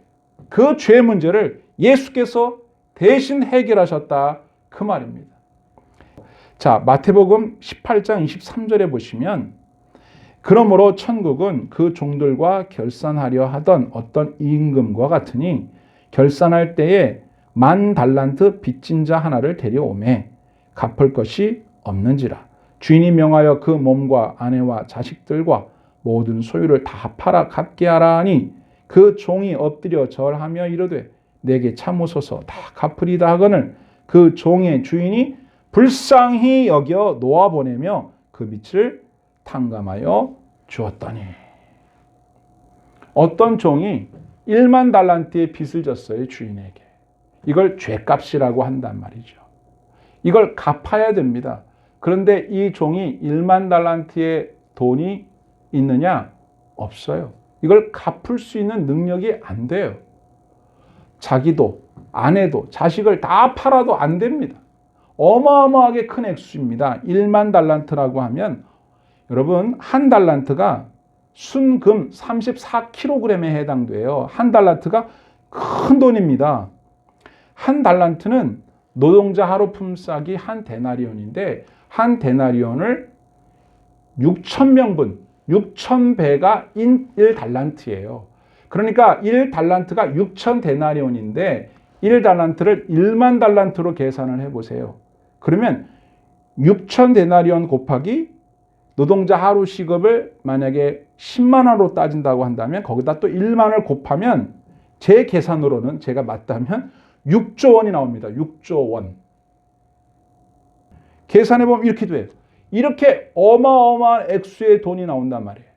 그 죄 문제를 예수께서 대신 해결하셨다 그 말입니다. 자, 마태복음 18장 23절에 보시면 그러므로 천국은 그 종들과 결산하려 하던 어떤 임금과 같으니 결산할 때에 10,000달란트 빚진 자 하나를 데려오매 갚을 것이 없는지라. 주인이 명하여 그 몸과 아내와 자식들과 모든 소유를 다 팔아 갚게 하라 하니 그 종이 엎드려 절하며 이르되 내게 참으소서 다 갚으리다 하거늘 그 종의 주인이 불쌍히 여겨 놓아보내며 그 빚을 탕감하여 주었더니. 어떤 종이 10,000달란트의 빚을 졌어요, 주인에게. 이걸 죗값이라고 한단 말이죠. 이걸 갚아야 됩니다. 그런데 이 종이 10,000달란트의 돈이 있느냐? 없어요. 이걸 갚을 수 있는 능력이 안 돼요. 자기도, 아내도, 자식을 다 팔아도 안 됩니다. 어마어마하게 큰 액수입니다. 10,000달란트라고 하면 여러분, 한 달란트가 순금 34kg에 해당돼요. 한 달란트가 큰 돈입니다. 한 달란트는 노동자 하루 품삯이 한 데나리온인데 한 데나리온을 6,000명분, 6,000배가 1달란트예요. 그러니까 1달란트가 6,000데나리온인데 1달란트를 10,000달란트로 계산을 해보세요. 그러면 6,000데나리온 곱하기 노동자 하루 시급을 만약에 10만 원으로 따진다고 한다면 거기다 또 1만을 곱하면 제 계산으로는 제가 맞다면 6조 원이 나옵니다. 6조 원. 계산해보면 이렇게 돼요. 이렇게 어마어마한 액수의 돈이 나온단 말이에요.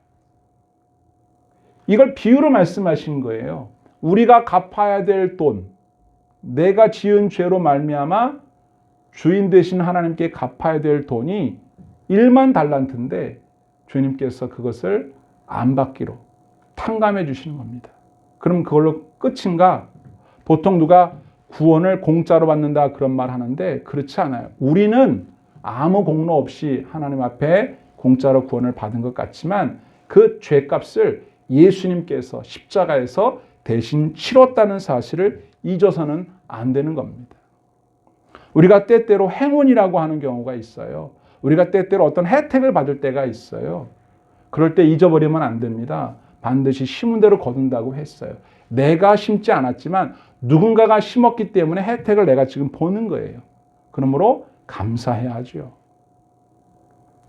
이걸 비유로 말씀하신 거예요. 우리가 갚아야 될 돈, 내가 지은 죄로 말미암아 주인 되신 하나님께 갚아야 될 돈이 10,000달란트인데 주님께서 그것을 안 받기로 탕감해 주시는 겁니다. 그럼 그걸로 끝인가? 보통 누가 구원을 공짜로 받는다 그런 말 하는데 그렇지 않아요. 우리는 아무 공로 없이 하나님 앞에 공짜로 구원을 받은 것 같지만 그 죄값을 예수님께서 십자가에서 대신 치렀다는 사실을 잊어서는 안 되는 겁니다. 우리가 때때로 행운이라고 하는 경우가 있어요. 우리가 때때로 어떤 혜택을 받을 때가 있어요. 그럴 때 잊어버리면 안 됩니다. 반드시 심은 대로 거둔다고 했어요. 내가 심지 않았지만 누군가가 심었기 때문에 혜택을 내가 지금 보는 거예요. 그러므로 감사해야죠.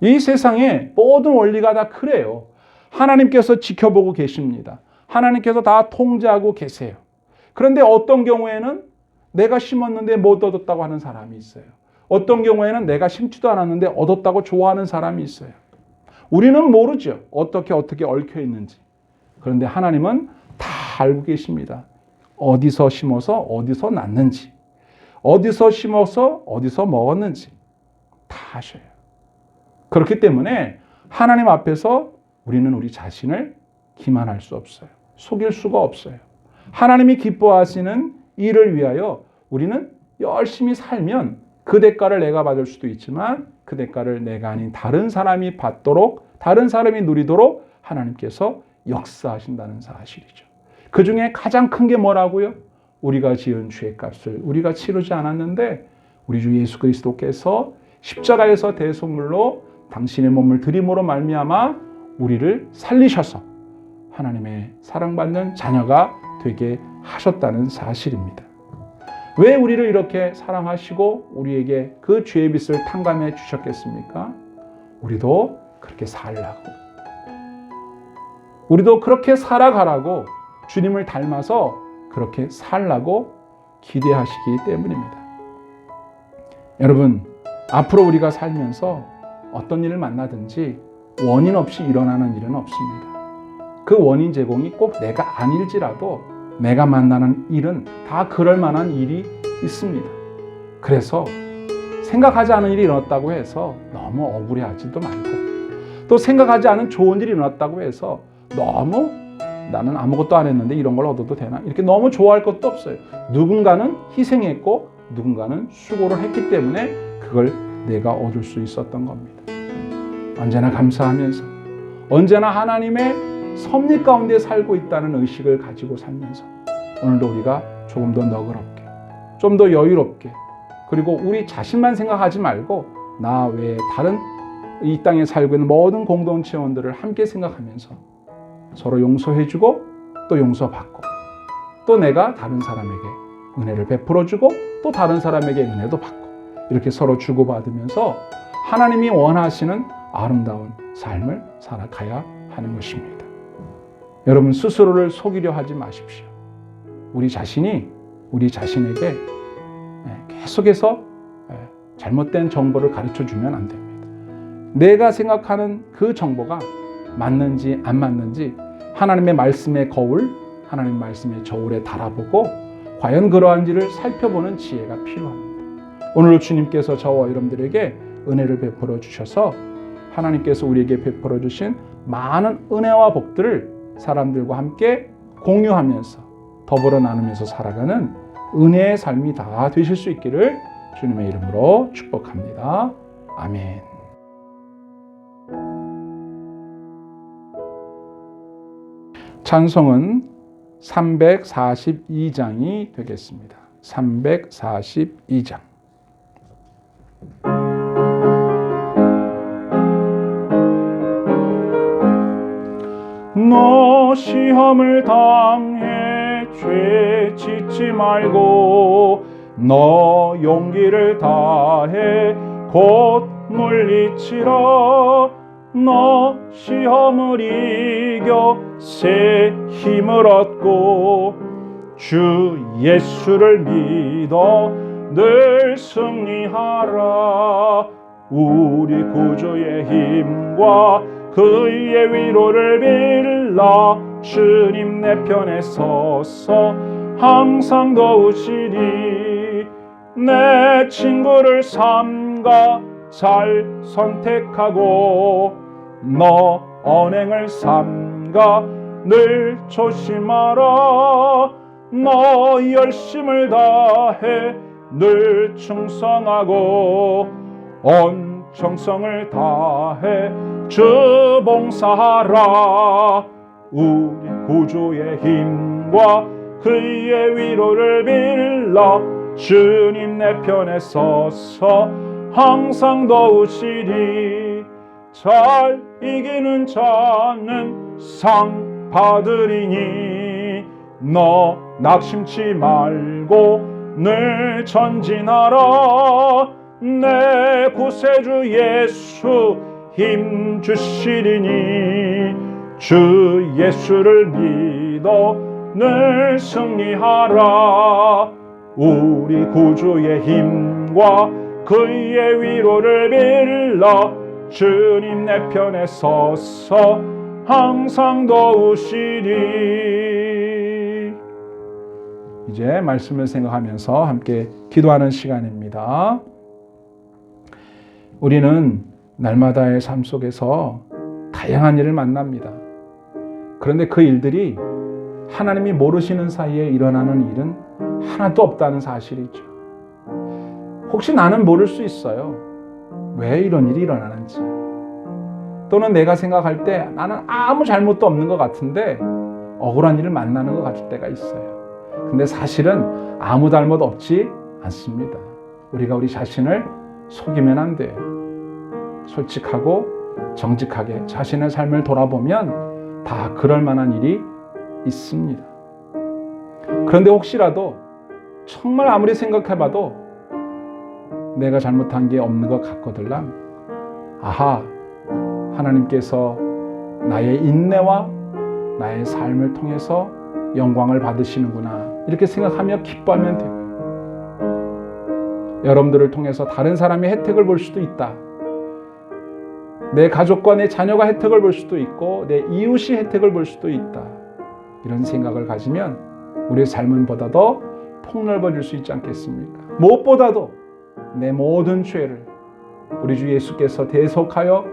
이 세상에 모든 원리가 다 그래요. 하나님께서 지켜보고 계십니다. 하나님께서 다 통제하고 계세요. 그런데 어떤 경우에는 내가 심었는데 못 얻었다고 하는 사람이 있어요. 어떤 경우에는 내가 심지도 않았는데 얻었다고 좋아하는 사람이 있어요. 우리는 모르죠. 어떻게 얽혀 있는지. 그런데 하나님은 다 알고 계십니다. 어디서 심어서 어디서 났는지, 어디서 심어서 어디서 먹었는지 다 아셔요. 그렇기 때문에 하나님 앞에서 우리는 우리 자신을 기만할 수 없어요. 속일 수가 없어요. 하나님이 기뻐하시는 일을 위하여 우리는 열심히 살면 그 대가를 내가 받을 수도 있지만 그 대가를 내가 아닌 다른 사람이 받도록, 다른 사람이 누리도록 하나님께서 역사하신다는 사실이죠. 그 중에 가장 큰 게 뭐라고요? 우리가 지은 죄값을 우리가 치르지 않았는데 우리 주 예수 그리스도께서 십자가에서 대속물로 당신의 몸을 드림으로 말미암아 우리를 살리셔서 하나님의 사랑받는 자녀가 되게 하셨다는 사실입니다. 왜 우리를 이렇게 사랑하시고 우리에게 그 죄의 빚을 탕감해 주셨겠습니까? 우리도 그렇게 살라고, 우리도 그렇게 살아가라고, 주님을 닮아서 그렇게 살라고 기대하시기 때문입니다. 여러분, 앞으로 우리가 살면서 어떤 일을 만나든지 원인 없이 일어나는 일은 없습니다. 그 원인 제공이 꼭 내가 아닐지라도 내가 만나는 일은 다 그럴 만한 일이 있습니다. 그래서 생각하지 않은 일이 일어났다고 해서 너무 억울해하지도 말고, 또 생각하지 않은 좋은 일이 일어났다고 해서 너무 나는 아무것도 안 했는데 이런 걸 얻어도 되나? 이렇게 너무 좋아할 것도 없어요. 누군가는 희생했고 누군가는 수고를 했기 때문에 그걸 내가 얻을 수 있었던 겁니다. 언제나 감사하면서 언제나 하나님의 섭리 가운데 살고 있다는 의식을 가지고 살면서 오늘도 우리가 조금 더 너그럽게, 좀 더 여유롭게, 그리고 우리 자신만 생각하지 말고 나 외에 다른 이 땅에 살고 있는 모든 공동체원들을 함께 생각하면서 서로 용서해주고 또 용서받고 또 내가 다른 사람에게 은혜를 베풀어주고 또 다른 사람에게 은혜도 받고 이렇게 서로 주고받으면서 하나님이 원하시는 아름다운 삶을 살아가야 하는 것입니다. 여러분 스스로를 속이려 하지 마십시오. 우리 자신이 우리 자신에게 계속해서 잘못된 정보를 가르쳐주면 안 됩니다. 내가 생각하는 그 정보가 맞는지 안 맞는지 하나님의 말씀의 거울, 하나님의 말씀의 저울에 달아보고 과연 그러한지를 살펴보는 지혜가 필요합니다. 오늘 주님께서 저와 여러분들에게 은혜를 베풀어 주셔서 하나님께서 우리에게 베풀어 주신 많은 은혜와 복들을 사람들과 함께 공유하면서 더불어 나누면서 살아가는 은혜의 삶이 다 되실 수 있기를 주님의 이름으로 축복합니다. 아멘. 찬송은 342장이 되겠습니다. 342장. 너 시험을 당해 죄 짓지 말고 너 용기를 다해 곧 물리치라. 너 시험을 이겨 새 힘을 얻고 주 예수를 믿어 늘 승리하라. 우리 구주의 힘과 그의 위로를 빌라. 주님 내 편에 서서 항상 도우시리. 내 친구를 삼가 잘 선택하고 너 언행을 삼가 늘 조심하라. 너 열심을 다해 늘 충성하고 온 정성을 다해 주 봉사하라. 우리 구주의 힘과 그의 위로를 빌라. 주님 내 편에 서서 항상 도우시리. 잘 이기는 자는 상 받으리니 너 낙심치 말고 늘 전진하라. 내 구세주 예수 힘 주시리니 주 예수를 믿어 늘 승리하라. 우리 구주의 힘과 그의 위로를 빌라. 주님 내 편에 서서 항상 도우시리. 이제 말씀을 생각하면서 함께 기도하는 시간입니다. 우리는 날마다의 삶 속에서 다양한 일을 만납니다. 그런데 그 일들이 하나님이 모르시는 사이에 일어나는 일은 하나도 없다는 사실이죠. 혹시 나는 모를 수 있어요. 왜 이런 일이 일어나는지. 또는 내가 생각할 때 나는 아무 잘못도 없는 것 같은데 억울한 일을 만나는 것 같을 때가 있어요. 근데 사실은 아무 잘못 없지 않습니다. 우리가 우리 자신을 속이면 안 돼요. 솔직하고 정직하게 자신의 삶을 돌아보면 다 그럴 만한 일이 있습니다. 그런데 혹시라도 정말 아무리 생각해봐도 내가 잘못한 게 없는 것 같거들랑 아하, 하나님께서 나의 인내와 나의 삶을 통해서 영광을 받으시는구나 이렇게 생각하며 기뻐하면 돼요. 여러분들을 통해서 다른 사람의 혜택을 볼 수도 있다. 내 가족과 내 자녀가 혜택을 볼 수도 있고 내 이웃이 혜택을 볼 수도 있다. 이런 생각을 가지면 우리의 삶은 보다 더 폭넓어질 수 있지 않겠습니까? 무엇보다도 내 모든 죄를 우리 주 예수께서 대속하여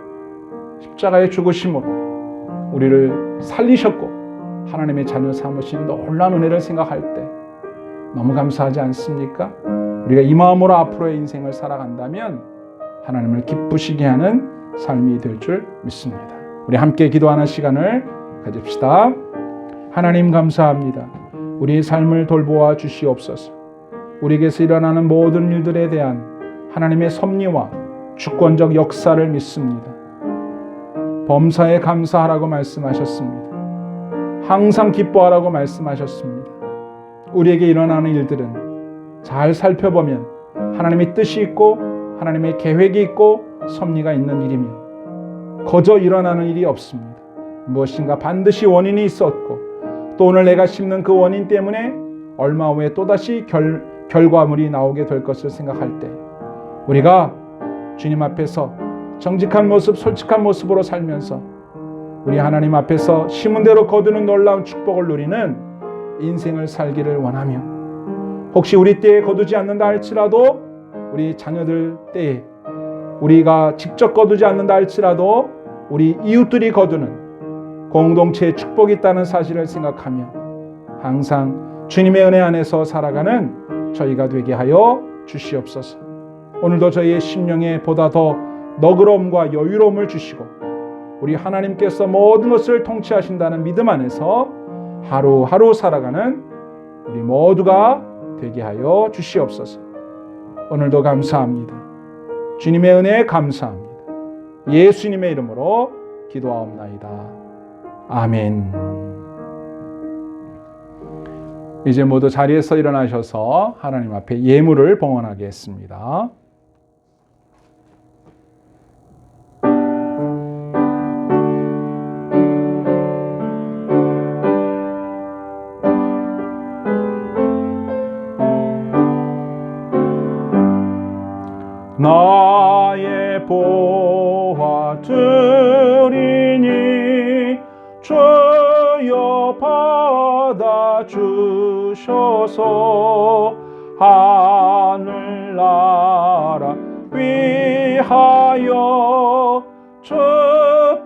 십자가에 죽으심으로 우리를 살리셨고 하나님의 자녀 삼으신 놀라운 은혜를 생각할 때 너무 감사하지 않습니까? 우리가 이 마음으로 앞으로의 인생을 살아간다면 하나님을 기쁘시게 하는 삶이 될 줄 믿습니다. 우리 함께 기도하는 시간을 가집시다. 하나님 감사합니다. 우리의 삶을 돌보아 주시옵소서. 우리에게서 일어나는 모든 일들에 대한 하나님의 섭리와 주권적 역사를 믿습니다. 범사에 감사하라고 말씀하셨습니다. 항상 기뻐하라고 말씀하셨습니다. 우리에게 일어나는 일들은 잘 살펴보면 하나님의 뜻이 있고 하나님의 계획이 있고 섭리가 있는 일이며 거저 일어나는 일이 없습니다. 무엇인가 반드시 원인이 있었고 또 오늘 내가 심는 그 원인 때문에 얼마 후에 또다시 결과물이 나오게 될 것을 생각할 때 우리가 주님 앞에서 정직한 모습, 솔직한 모습으로 살면서 우리 하나님 앞에서 심은 대로 거두는 놀라운 축복을 누리는 인생을 살기를 원하며 혹시 우리 때에 거두지 않는다 할지라도 우리 자녀들 때에 우리가 직접 거두지 않는다 할지라도 우리 이웃들이 거두는 공동체의 축복이 있다는 사실을 생각하며 항상 주님의 은혜 안에서 살아가는 저희가 되게 하여 주시옵소서. 오늘도 저희의 심령에 보다 더 너그러움과 여유로움을 주시고 우리 하나님께서 모든 것을 통치하신다는 믿음 안에서 하루하루 살아가는 우리 모두가 되게 하여 주시옵소서. 오늘도 감사합니다. 주님의 은혜에 감사합니다. 예수님의 이름으로 기도하옵나이다. 아멘. 이제 모두 자리에서 일어나셔서 하나님 앞에 예물을 봉헌하겠습니다. 나의 보화 드리니 주여 받아주셔서 하늘나라 위하여 주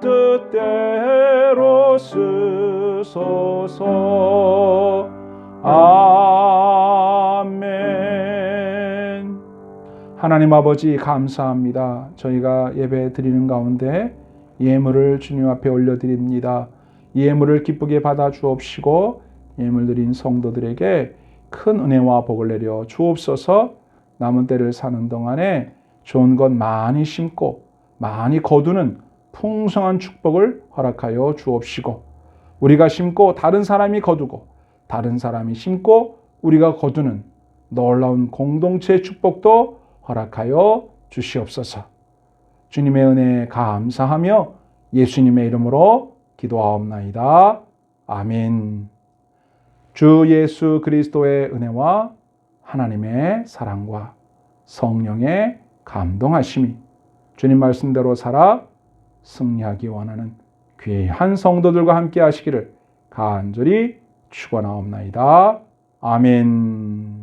뜻대로 쓰소서. 아멘. 하나님 아버지 감사합니다. 저희가 예배 드리는 가운데 예물을 주님 앞에 올려드립니다. 예물을 기쁘게 받아 주옵시고 예물 드린 성도들에게 큰 은혜와 복을 내려 주옵소서. 남은 때를 사는 동안에 좋은 것 많이 심고 많이 거두는 풍성한 축복을 허락하여 주옵시고 우리가 심고 다른 사람이 거두고 다른 사람이 심고 우리가 거두는 놀라운 공동체의 축복도 허락하여 주시옵소서. 주님의 은혜에 감사하며 예수님의 이름으로 기도하옵나이다. 아멘. 주 예수 그리스도의 은혜와 하나님의 사랑과 성령의 감동하심이 주님 말씀대로 살아 승리하기 원하는 귀한 성도들과 함께 하시기를 간절히 축원하옵나이다. 아멘.